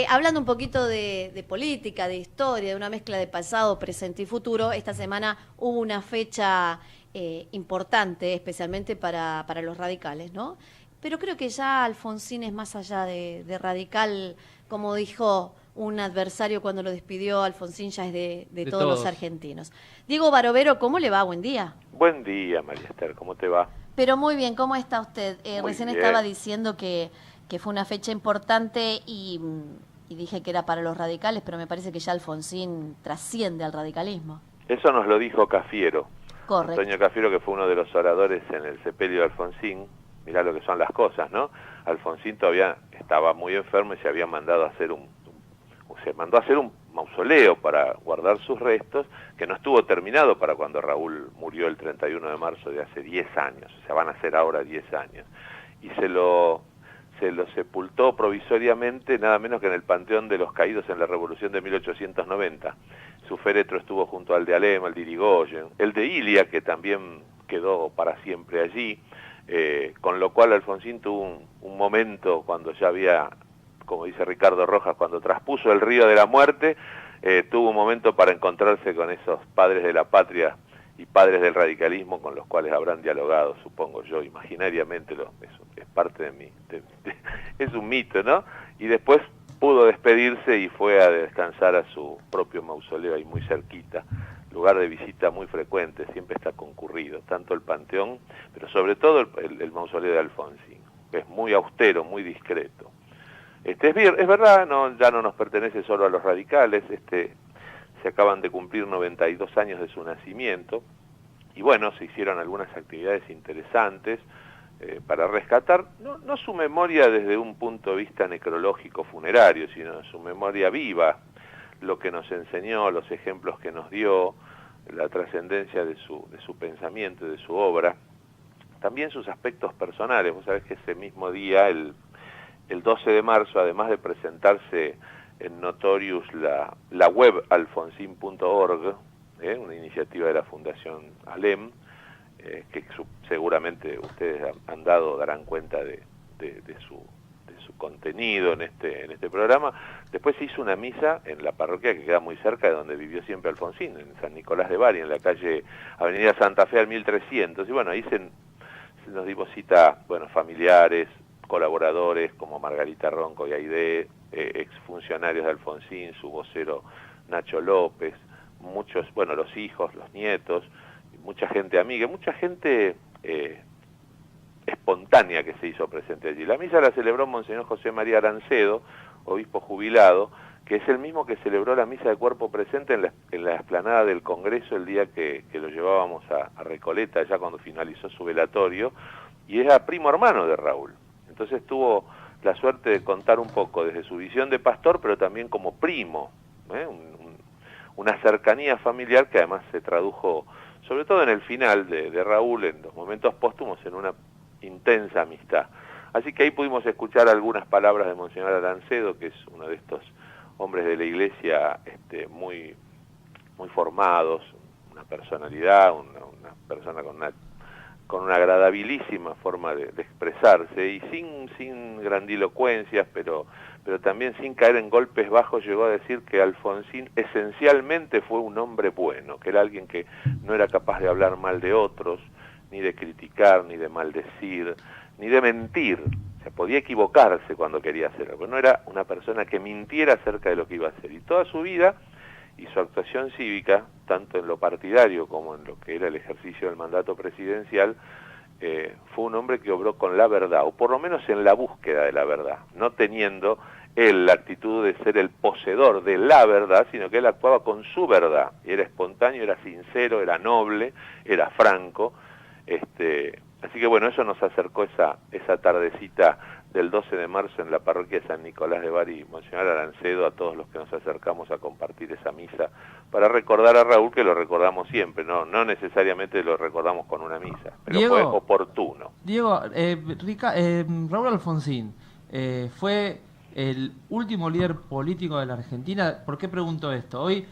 Hablando un poquito de política, de historia, de una mezcla de pasado, presente y futuro, esta semana hubo una fecha importante, especialmente para los radicales, ¿no? Pero creo que ya Alfonsín es más allá de radical, como dijo un adversario cuando lo despidió, Alfonsín ya es de De todos los todos. argentinos. Diego Barovero, ¿cómo le va? Buen día. Buen día, María Esther, ¿cómo te va? Pero muy bien, ¿cómo está usted? Muy Recién estaba bien. diciendo que fue una fecha importante y dije que era para los radicales, pero me parece que ya Alfonsín trasciende al radicalismo. Eso nos lo dijo Cafiero, Correcto. Antonio Cafiero, que fue uno de los oradores en el sepelio de Alfonsín. Mirá lo que son las cosas, ¿no? Alfonsín todavía estaba muy enfermo y se había mandado a hacer se mandó a hacer un mausoleo para guardar sus restos, que no estuvo terminado para cuando Raúl murió el 31 de marzo de hace 10 años, o sea, van a ser ahora 10 años. Y se lo sepultó provisoriamente nada menos que en el Panteón de los Caídos en la Revolución de 1890. Su féretro estuvo junto al de Alem, al de Irigoyen, el de Ilia, que también quedó para siempre allí, con lo cual Alfonsín tuvo un momento cuando ya había, como dice Ricardo Rojas, cuando traspuso el río de la muerte, tuvo un momento para encontrarse con esos padres de la patria y padres del radicalismo con los cuales habrán dialogado, supongo yo, imaginariamente, es parte de mí, es un mito, ¿no? Y después pudo despedirse y fue a descansar a su propio mausoleo ahí muy cerquita, lugar de visita muy frecuente, siempre está concurrido, tanto el Panteón, pero sobre todo el mausoleo de Alfonsín, que es muy austero, muy discreto. Es verdad, no, ya no nos pertenece solo a los radicales, se acaban de cumplir 92 años de su nacimiento, y bueno, se hicieron algunas actividades interesantes para rescatar, no su memoria desde un punto de vista necrológico funerario, sino su memoria viva, lo que nos enseñó, los ejemplos que nos dio, la trascendencia de su pensamiento, de su obra, también sus aspectos personales. Vos sabés que ese mismo día, el 12 de marzo, además de presentarse en Notorious la web alfonsin.org, una iniciativa de la Fundación Alem, que seguramente ustedes darán cuenta de su contenido en este programa. Después se hizo una misa en la parroquia que queda muy cerca de donde vivió siempre Alfonsín, en San Nicolás de Bari, en la calle Avenida Santa Fe al 1300, y bueno, ahí se nos dimos cita, bueno, familiares, colaboradores como Margarita Ronco y Aide, exfuncionarios de Alfonsín, su vocero Nacho López, muchos, bueno, los hijos, los nietos, mucha gente amiga, mucha gente espontánea que se hizo presente allí. La misa la celebró Monseñor José María Arancedo, obispo jubilado, que es el mismo que celebró la misa de cuerpo presente en la explanada del Congreso el día que lo llevábamos a Recoleta, ya cuando finalizó su velatorio, y era primo hermano de Raúl. Entonces tuvo la suerte de contar un poco desde su visión de pastor, pero también como primo, una cercanía familiar que además se tradujo, sobre todo en el final de Raúl, en los momentos póstumos, en una intensa amistad. Así que ahí pudimos escuchar algunas palabras de Monseñor Arancedo, que es uno de estos hombres de la Iglesia muy, muy formados, una personalidad, una persona con una agradabilísima forma de expresarse, y sin grandilocuencias, pero también sin caer en golpes bajos, llegó a decir que Alfonsín esencialmente fue un hombre bueno, que era alguien que no era capaz de hablar mal de otros, ni de criticar, ni de maldecir, ni de mentir. O sea, podía equivocarse cuando quería hacerlo, pero no era una persona que mintiera acerca de lo que iba a hacer. Y toda su vida y su actuación cívica, tanto en lo partidario como en lo que era el ejercicio del mandato presidencial, fue un hombre que obró con la verdad, o por lo menos en la búsqueda de la verdad, no teniendo él la actitud de ser el poseedor de la verdad, sino que él actuaba con su verdad, era espontáneo, era sincero, era noble, era franco. Así que bueno, eso nos acercó esa tardecita del 12 de marzo en la parroquia de San Nicolás de Bari, Monseñor Arancedo, a todos los que nos acercamos a compartir esa misa, para recordar a Raúl, que lo recordamos siempre, no necesariamente lo recordamos con una misa, pero fue Diego, oportuno. Diego, Raúl Alfonsín fue el último líder político de la Argentina. ¿Por qué pregunto esto? Hoy,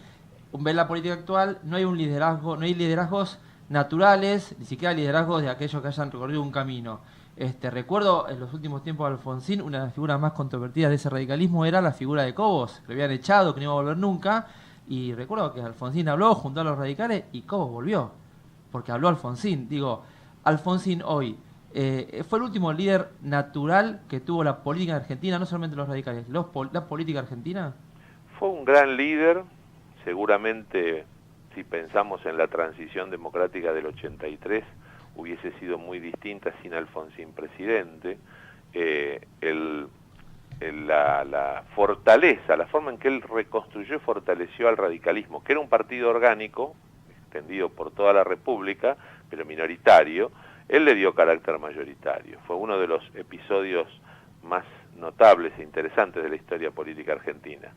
ves la política actual, no hay un liderazgo, no hay liderazgos naturales, ni siquiera liderazgos de aquellos que hayan recorrido un camino. Recuerdo en los últimos tiempos de Alfonsín, una de las figuras más controvertidas de ese radicalismo era la figura de Cobos, que le habían echado, que no iba a volver nunca, y recuerdo que Alfonsín habló junto a los radicales y Cobos volvió, porque habló Alfonsín. Digo, Alfonsín hoy fue el último líder natural que tuvo la política argentina, no solamente los radicales, la política argentina. Fue un gran líder, seguramente si pensamos en la transición democrática del 83, hubiese sido muy distinta sin Alfonsín presidente. La fortaleza, la forma en que él reconstruyó y fortaleció al radicalismo, que era un partido orgánico, extendido por toda la República, pero minoritario, él le dio carácter mayoritario. Fue uno de los episodios más notables e interesantes de la historia política argentina.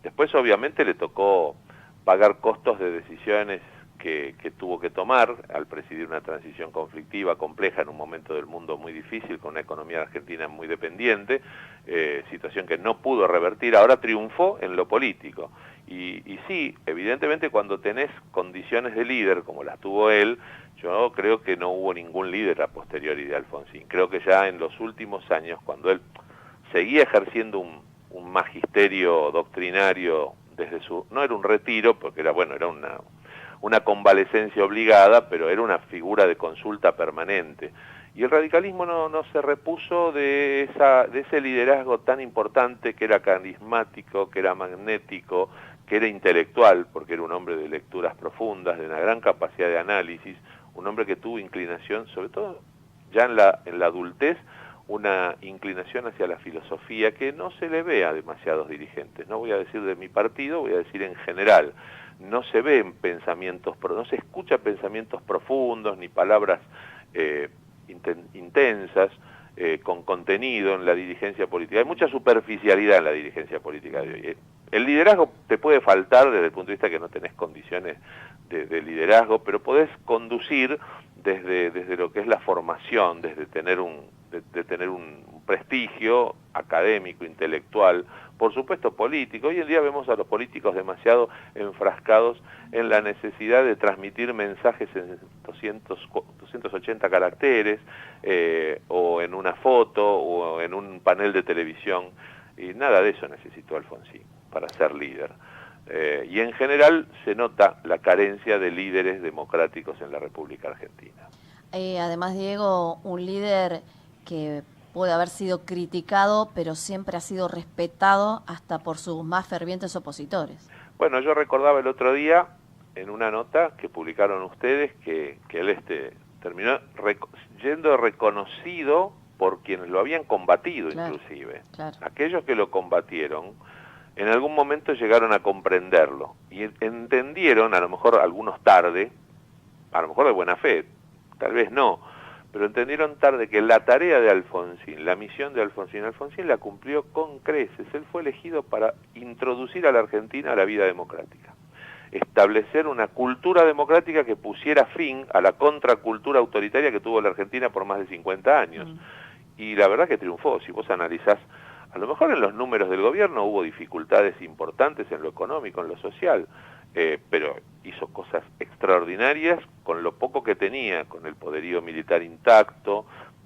Después, obviamente, le tocó pagar costos de decisiones que tuvo que tomar al presidir una transición conflictiva, compleja, en un momento del mundo muy difícil, con una economía argentina muy dependiente, situación que no pudo revertir. Ahora triunfó en lo político. Y sí, evidentemente cuando tenés condiciones de líder, como las tuvo él, yo creo que no hubo ningún líder a posteriori de Alfonsín. Creo que ya en los últimos años, cuando él seguía ejerciendo un magisterio doctrinario desde su... no era un retiro, porque era una convalecencia obligada, pero era una figura de consulta permanente. Y el radicalismo no se repuso de ese liderazgo tan importante, que era carismático, que era magnético, que era intelectual, porque era un hombre de lecturas profundas, de una gran capacidad de análisis, un hombre que tuvo inclinación, sobre todo ya en la adultez, una inclinación hacia la filosofía que no se le ve a demasiados dirigentes. No voy a decir de mi partido, voy a decir en general. No se ven pensamientos, no se escucha pensamientos profundos ni palabras intensas, con contenido en la dirigencia política. Hay mucha superficialidad en la dirigencia política de hoy. El liderazgo te puede faltar desde el punto de vista que no tenés condiciones de liderazgo, pero podés conducir desde lo que es la formación, desde tener un prestigio académico, intelectual, por supuesto político. Hoy en día vemos a los políticos demasiado enfrascados en la necesidad de transmitir mensajes en 280 caracteres, o en una foto, o en un panel de televisión, y nada de eso necesitó Alfonsín para ser líder. Y en general se nota la carencia de líderes democráticos en la República Argentina. Además, Diego, un líder que puede haber sido criticado, pero siempre ha sido respetado hasta por sus más fervientes opositores. Bueno, yo recordaba el otro día, en una nota que publicaron ustedes, que él terminó yendo reconocido por quienes lo habían combatido, claro, inclusive. Claro. Aquellos que lo combatieron, en algún momento llegaron a comprenderlo, y entendieron, a lo mejor algunos tarde, a lo mejor de buena fe, tal vez no, pero entendieron tarde que la tarea de Alfonsín, la misión de Alfonsín la cumplió con creces. Él fue elegido para introducir a la Argentina a la vida democrática, establecer una cultura democrática que pusiera fin a la contracultura autoritaria que tuvo la Argentina por más de 50 años. Y la verdad que triunfó. Si vos analizás, a lo mejor en los números del gobierno hubo dificultades importantes en lo económico, en lo social, pero hizo cosas extraordinarias con lo poco que tenía, con el poderío militar intacto,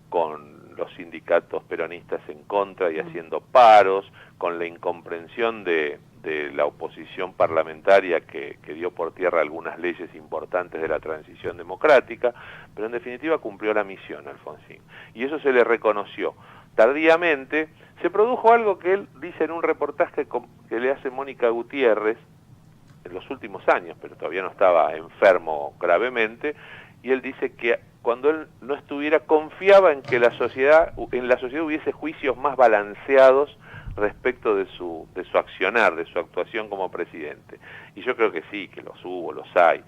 con los sindicatos peronistas en contra y haciendo paros, con la incomprensión de la oposición parlamentaria que dio por tierra algunas leyes importantes de la transición democrática, pero en definitiva cumplió la misión Alfonsín. Y eso se le reconoció. Tardíamente se produjo algo que él dice en un reportaje que le hace Mónica Gutiérrez en los últimos años, pero todavía no estaba enfermo gravemente, y él dice que cuando él no estuviera, confiaba en que en la sociedad hubiese juicios más balanceados respecto de su accionar, de su actuación como presidente. Y yo creo que sí, que los hubo, los hay,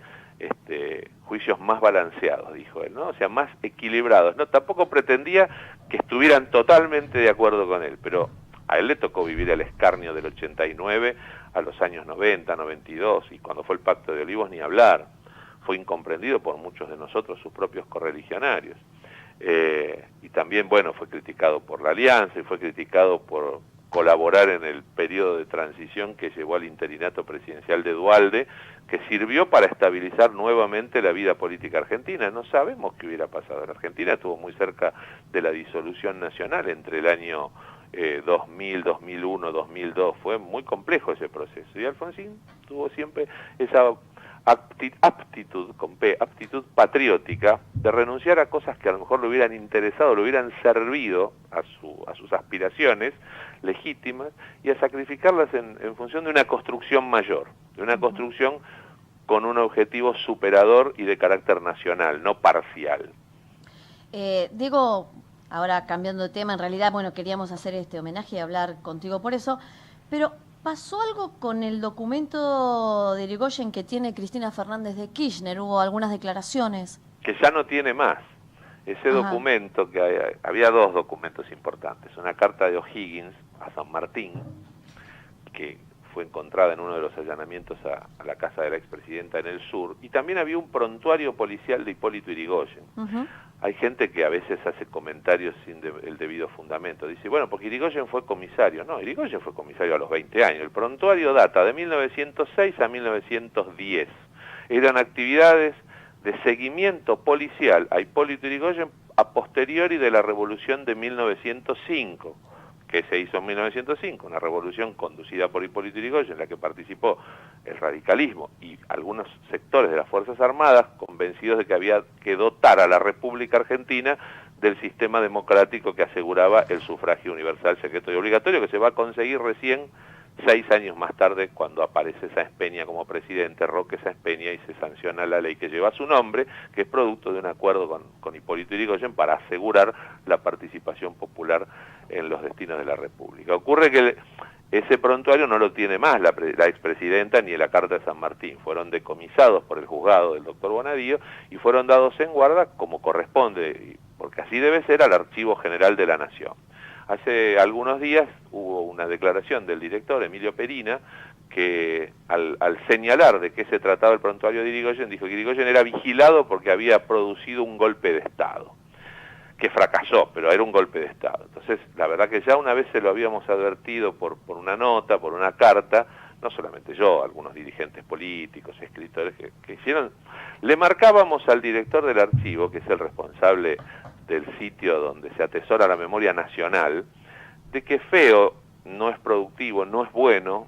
juicios más balanceados, dijo él, ¿no? O sea, más equilibrados. No, tampoco pretendía que estuvieran totalmente de acuerdo con él, pero a él le tocó vivir el escarnio del 89 a los años 90, 92, y cuando fue el Pacto de Olivos ni hablar. Fue incomprendido por muchos de nosotros, sus propios correligionarios. Y también, bueno, fue criticado por la Alianza y fue criticado por colaborar en el periodo de transición que llevó al interinato presidencial de Duhalde, que sirvió para estabilizar nuevamente la vida política argentina. No sabemos qué hubiera pasado. En Argentina estuvo muy cerca de la disolución nacional entre el año 2000, 2001, 2002. Fue muy complejo ese proceso. Y Alfonsín tuvo siempre esa aptitud, con P, aptitud patriótica, de renunciar a cosas que a lo mejor le hubieran interesado, le hubieran servido a sus aspiraciones legítimas, y a sacrificarlas en función de una construcción mayor, de una construcción con un objetivo superador y de carácter nacional, no parcial. Diego, ahora cambiando de tema, en realidad, bueno, queríamos hacer este homenaje y hablar contigo por eso, pero ¿pasó algo con el documento de Irigoyen que tiene Cristina Fernández de Kirchner? ¿Hubo algunas declaraciones? Que ya no tiene más. Ese documento, que había dos documentos importantes, una carta de O'Higgins a San Martín, que fue encontrada en uno de los allanamientos a la casa de la expresidenta en el sur, y también había un prontuario policial de Hipólito Yrigoyen. Hay gente que a veces hace comentarios sin el debido fundamento. Dice, bueno, porque Yrigoyen fue comisario. No, Yrigoyen fue comisario a los 20 años. El prontuario data de 1906 a 1910. Eran actividades de seguimiento policial a Hipólito Yrigoyen a posteriori de la revolución de 1905, que se hizo en 1905, una revolución conducida por Hipólito Yrigoyen, en la que participó el radicalismo y algunos sectores de las Fuerzas Armadas, convencidos de que había que dotar a la República Argentina del sistema democrático que aseguraba el sufragio universal, secreto y obligatorio, que se va a conseguir recién 6 años más tarde, cuando aparece Sáenz Peña como presidente, Roque Sáenz Peña, y se sanciona la ley que lleva su nombre, que es producto de un acuerdo con Hipólito Yrigoyen para asegurar la participación popular en los destinos de la República. Ocurre que ese prontuario no lo tiene más la expresidenta ni la Carta de San Martín. Fueron decomisados por el juzgado del doctor Bonadío y fueron dados en guarda como corresponde, porque así debe ser, al Archivo General de la Nación. Hace algunos días hubo una declaración del director, Emilio Perina, que al señalar de qué se trataba el prontuario de Yrigoyen, dijo que Yrigoyen era vigilado porque había producido un golpe de Estado, que fracasó, pero era un golpe de Estado. Entonces, la verdad que ya una vez se lo habíamos advertido por una nota, por una carta, no solamente yo, algunos dirigentes políticos, escritores que hicieron, le marcábamos al director del archivo, que es el responsable del sitio donde se atesora la memoria nacional, de que feo, no es productivo, no es bueno,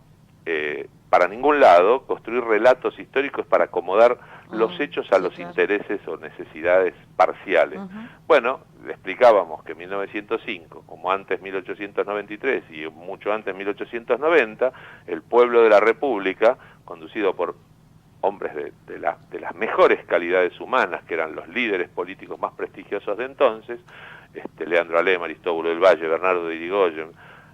para ningún lado, construir relatos históricos para acomodar los hechos a los intereses o necesidades parciales. Bueno, le explicábamos que en 1905, como antes 1893 y mucho antes 1890, el pueblo de la República, conducido por hombres de las mejores calidades humanas, que eran los líderes políticos más prestigiosos de entonces, Leandro Alem, Aristóbulo del Valle, Bernardo de Irigoyen,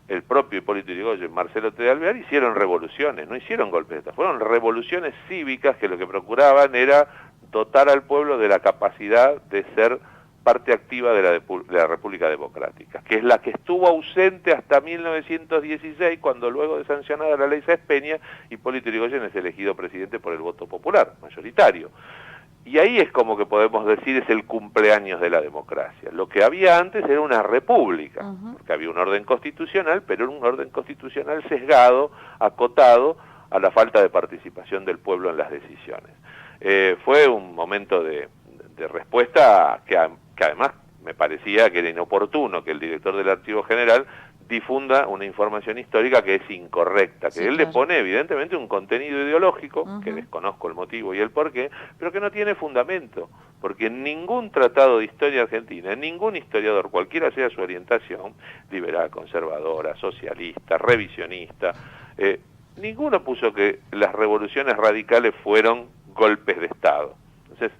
el propio Hipólito Yrigoyen, Marcelo T. de Alvear, hicieron revoluciones, no hicieron golpes de Estado, fueron revoluciones cívicas que lo que procuraban era dotar al pueblo de la capacidad de ser parte activa de la República Democrática, que es la que estuvo ausente hasta 1916, cuando luego de sancionada la ley Sáenz Peña, Hipólito Yrigoyen es elegido presidente por el voto popular, mayoritario. Y ahí es como que podemos decir es el cumpleaños de la democracia. Lo que había antes era una república, porque había un orden constitucional, pero era un orden constitucional sesgado, acotado a la falta de participación del pueblo en las decisiones. Fue un momento de respuesta que además me parecía que era inoportuno que el director del Archivo General difunda una información histórica que es incorrecta, que él le pone evidentemente un contenido ideológico, que desconozco el motivo y el porqué, pero que no tiene fundamento, porque en ningún tratado de historia argentina, ningún historiador, cualquiera sea su orientación, liberal, conservadora, socialista, revisionista, ninguno puso que las revoluciones radicales fueron golpes de Estado. Entonces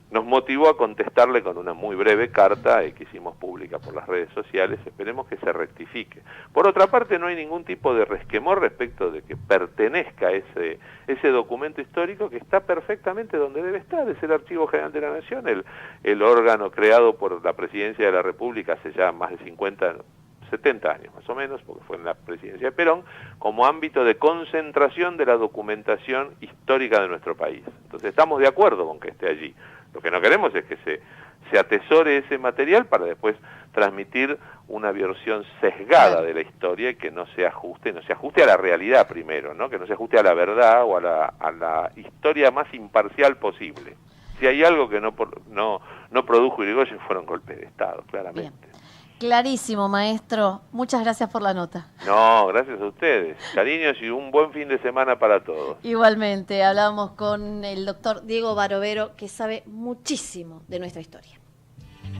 nos motivó a contestarle con una muy breve carta que hicimos pública por las redes sociales. Esperemos que se rectifique. Por otra parte, no hay ningún tipo de resquemor respecto de que pertenezca ese documento histórico, que está perfectamente donde debe estar. Es el Archivo General de la Nación, el órgano creado por la Presidencia de la República hace ya más de 70 años más o menos, porque fue en la presidencia de Perón, como ámbito de concentración de la documentación histórica de nuestro país. Entonces estamos de acuerdo con que esté allí. Lo que no queremos es que se atesore ese material para después transmitir una versión sesgada de la historia y que no se ajuste a la realidad primero, ¿no? Que no se ajuste a la verdad o a la historia más imparcial posible. Si hay algo que no produjo Irigoyen fueron golpes de Estado, claramente. Bien. Clarísimo, maestro. Muchas gracias por la nota. No, gracias a ustedes. Cariños y un buen fin de semana para todos. Igualmente, hablamos con el doctor Diego Barovero, que sabe muchísimo de nuestra historia.